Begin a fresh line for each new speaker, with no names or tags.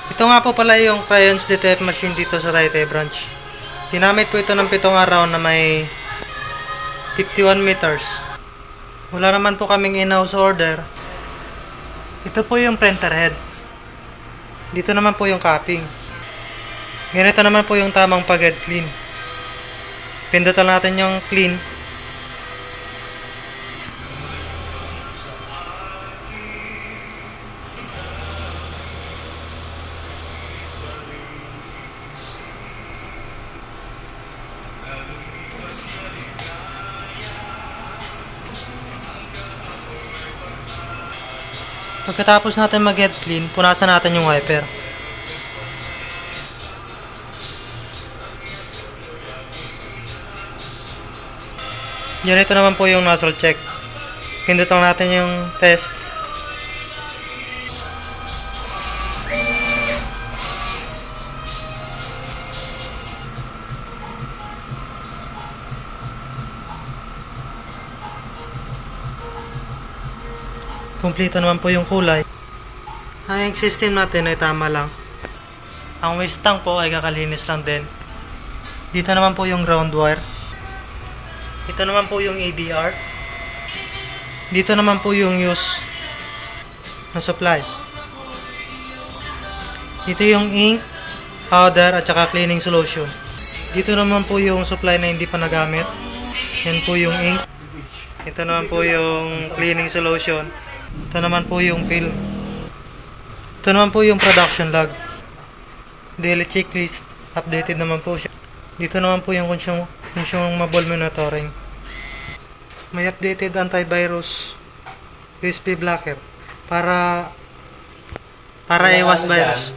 Ito nga po pala yung crayons detect machine dito sa Taytay branch. Ginamit po ito ng 7 araw na may 51 meters. Wala naman po kaming in-house order. Ito po yung printer head. Dito naman po yung capping. Ganito naman po yung tamang pag-head clean. Pindutan natin yung clean. Pagkatapos natin mag-head clean, punasan natin yung wiper. Yan, ito naman po yung nozzle check. Pindutan natin yung test. Kumpleto naman po yung kulay. Ang egg system natin ay tama lang. Ang waste tank po ay kakalinis lang din. Dito naman po yung ground wire. Ito naman po yung ABR. Dito naman po yung use na supply. Dito yung ink, powder at saka cleaning solution. Dito naman po yung supply na hindi pa nagamit. Yan po yung ink. Ito naman po yung cleaning solution. Ito naman po yung fill. Ito naman po yung production log. Daily checklist. Updated naman po siya. Dito naman po yung consumable monitoring. May updated antivirus USB blocker para iwas virus.